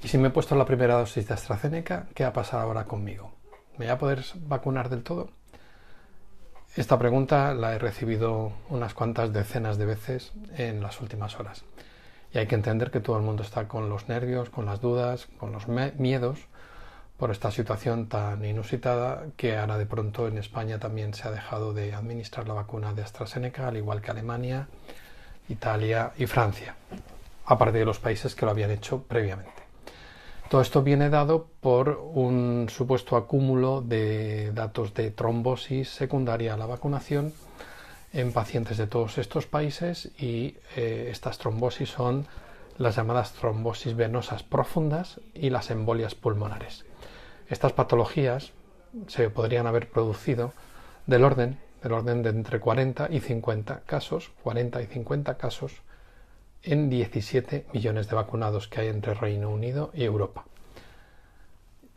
Y si me he puesto la primera dosis de AstraZeneca, ¿qué ha pasado ahora conmigo? ¿Me voy a poder vacunar del todo? Esta pregunta la he recibido unas cuantas decenas de veces en las últimas horas. Y hay que entender que todo el mundo está con los nervios, con las dudas, con los miedos por esta situación tan inusitada que ahora de pronto en España también se ha dejado de administrar la vacuna de AstraZeneca, al igual que Alemania, Italia y Francia, aparte de los países que lo habían hecho previamente. Todo esto viene dado por un supuesto acúmulo de datos de trombosis secundaria a la vacunación en pacientes de todos estos países y estas trombosis son las llamadas trombosis venosas profundas y las embolias pulmonares. Estas patologías se podrían haber producido del orden de entre 40 y 50 casos, en 17 millones de vacunados que hay entre Reino Unido y Europa.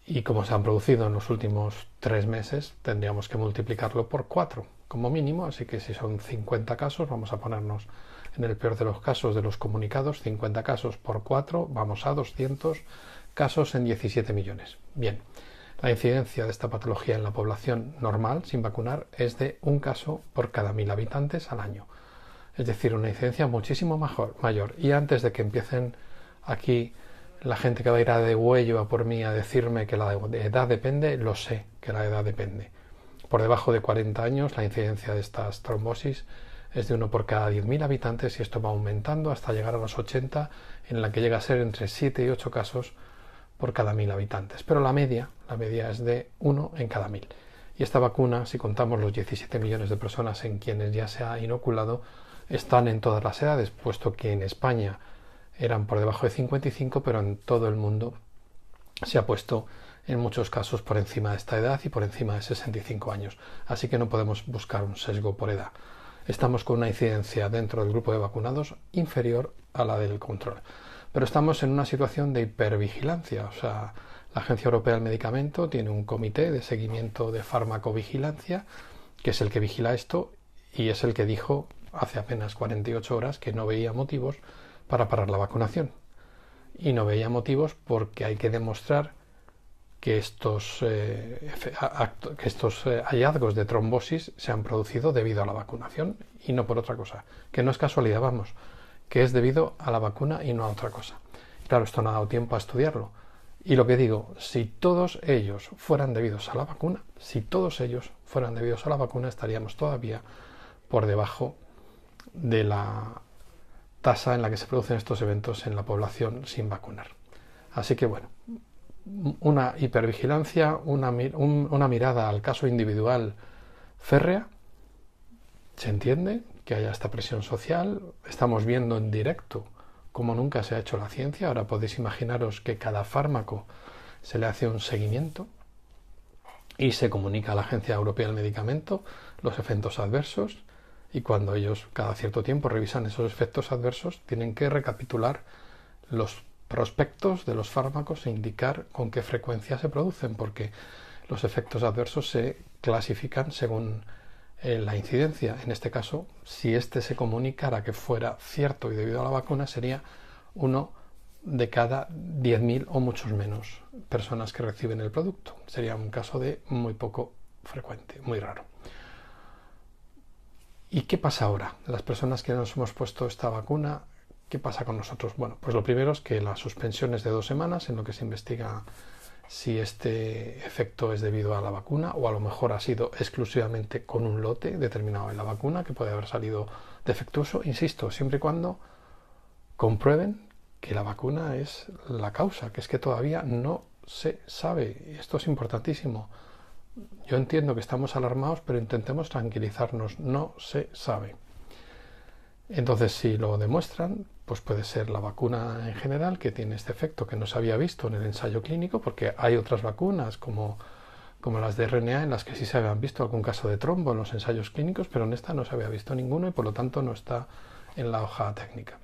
Y como se han producido en los últimos 3 meses, tendríamos que multiplicarlo por 4 como mínimo, así que si son 50 casos, vamos a ponernos en el peor de los casos de los comunicados, 50 casos por 4, vamos a 200 casos en 17 millones. Bien, la incidencia de esta patología en la población normal, sin vacunar, es de un caso por cada 1000 habitantes al año. Es decir, una incidencia muchísimo mayor. Y antes de que empiecen aquí la gente que va a ir a de huello a por mí a decirme que la edad depende, lo sé que la edad depende. Por debajo de 40 años la incidencia de estas trombosis es de 1 por cada 10.000 habitantes y esto va aumentando hasta llegar a los 80, en la que llega a ser entre 7 y 8 casos por cada 1000 habitantes. Pero la media es de 1 en cada 1000. Y esta vacuna, si contamos los 17 millones de personas en quienes ya se ha inoculado, están en todas las edades, puesto que en España eran por debajo de 55, pero en todo el mundo se ha puesto en muchos casos por encima de esta edad y por encima de 65 años. Así que no podemos buscar un sesgo por edad. Estamos con una incidencia dentro del grupo de vacunados inferior a la del control. Pero estamos en una situación de hipervigilancia. O sea, la Agencia Europea del Medicamento tiene un comité de seguimiento de farmacovigilancia, que es el que vigila esto y es el que dijo hace apenas 48 horas que no veía motivos para parar la vacunación. Y no veía motivos porque hay que demostrar que estos hallazgos de trombosis se han producido debido a la vacunación y no por otra cosa. Que no es casualidad, vamos, que es debido a la vacuna y no a otra cosa. Claro, esto no ha dado tiempo a estudiarlo. Y lo que digo, si todos ellos fueran debidos a la vacuna, estaríamos todavía por debajo de la tasa en la que se producen estos eventos en la población sin vacunar. Así que bueno, una hipervigilancia, una mirada al caso individual férrea. Se entiende que haya esta presión social. Estamos viendo en directo como nunca se ha hecho la ciencia. Ahora podéis imaginaros que cada fármaco se le hace un seguimiento y se comunica a la Agencia Europea del Medicamento los efectos adversos, y cuando ellos cada cierto tiempo revisan esos efectos adversos tienen que recapitular los prospectos de los fármacos e indicar con qué frecuencia se producen, porque los efectos adversos se clasifican según la incidencia. En este caso, si este se comunicara que fuera cierto y debido a la vacuna, sería 1 de cada 10.000 o muchos menos personas que reciben el producto. Sería un caso de muy poco frecuente, muy raro. ¿Y qué pasa ahora? Las personas que nos hemos puesto esta vacuna, ¿qué pasa con nosotros? Bueno, pues lo primero es que la suspensión es de 2 semanas, en lo que se investiga si este efecto es debido a la vacuna o a lo mejor ha sido exclusivamente con un lote determinado de la vacuna que puede haber salido defectuoso. Insisto, siempre y cuando comprueben que la vacuna es la causa, que es que todavía no se sabe. Esto es importantísimo. Yo entiendo que estamos alarmados, pero intentemos tranquilizarnos. No se sabe. Entonces, si lo demuestran, pues puede ser la vacuna en general que tiene este efecto que no se había visto en el ensayo clínico, porque hay otras vacunas como las de RNA en las que sí se habían visto algún caso de trombo en los ensayos clínicos, pero en esta no se había visto ninguno y por lo tanto no está en la hoja técnica.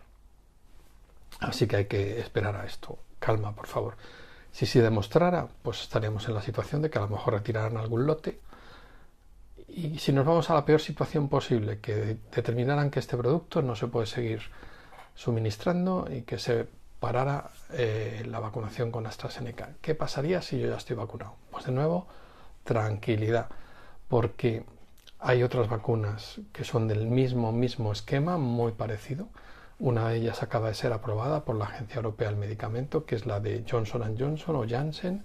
Así que hay que esperar a esto. Calma, por favor. Si se demostrara, pues estaríamos en la situación de que a lo mejor retiraran algún lote. Y si nos vamos a la peor situación posible, que determinaran que este producto no se puede seguir suministrando y que se parara la vacunación con AstraZeneca. ¿Qué pasaría si yo ya estoy vacunado? Pues de nuevo, tranquilidad, porque hay otras vacunas que son del mismo esquema, muy parecido. Una de ellas acaba de ser aprobada por la Agencia Europea del Medicamento, que es la de Johnson & Johnson o Janssen,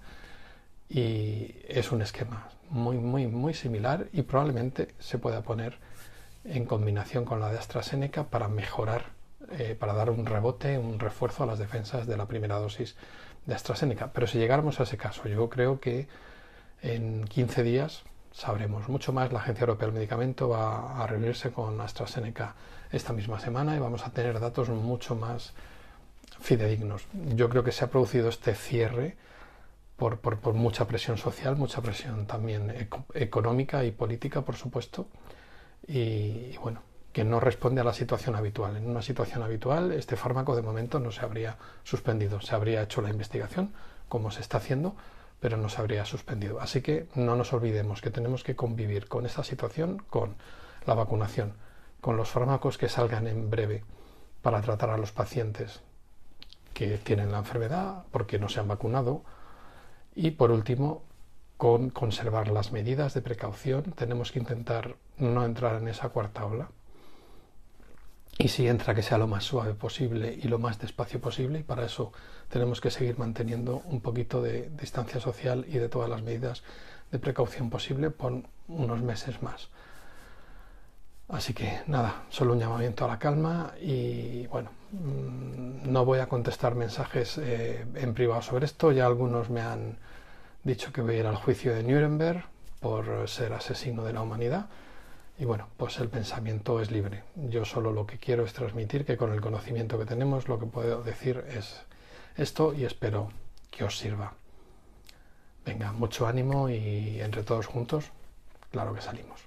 y es un esquema muy similar y probablemente se pueda poner en combinación con la de AstraZeneca para mejorar, para dar un rebote, un refuerzo a las defensas de la primera dosis de AstraZeneca. Pero si llegáramos a ese caso, yo creo que en 15 días sabremos mucho más. La Agencia Europea del Medicamento va a reunirse con AstraZeneca esta misma semana y vamos a tener datos mucho más fidedignos. Yo creo que se ha producido este cierre por mucha presión social, mucha presión también económica y política, por supuesto, y bueno, que no responde a la situación habitual. En una situación habitual, este fármaco de momento no se habría suspendido, se habría hecho la investigación, como se está haciendo, pero no se habría suspendido. Así que no nos olvidemos que tenemos que convivir con esta situación, con la vacunación, con los fármacos que salgan en breve para tratar a los pacientes que tienen la enfermedad porque no se han vacunado. Y por último, con conservar las medidas de precaución. Tenemos que intentar no entrar en esa cuarta ola. Y si entra, que sea lo más suave posible y lo más despacio posible. Y para eso tenemos que seguir manteniendo un poquito de distancia social y de todas las medidas de precaución posible por unos meses más. Así que nada, solo un llamamiento a la calma y bueno, no voy a contestar mensajes en privado sobre esto. Ya algunos me han dicho que voy a ir al juicio de Nuremberg por ser asesino de la humanidad. Y bueno, pues el pensamiento es libre. Yo solo lo que quiero es transmitir que con el conocimiento que tenemos lo que puedo decir es esto y espero que os sirva. Venga, mucho ánimo y entre todos juntos, claro que salimos.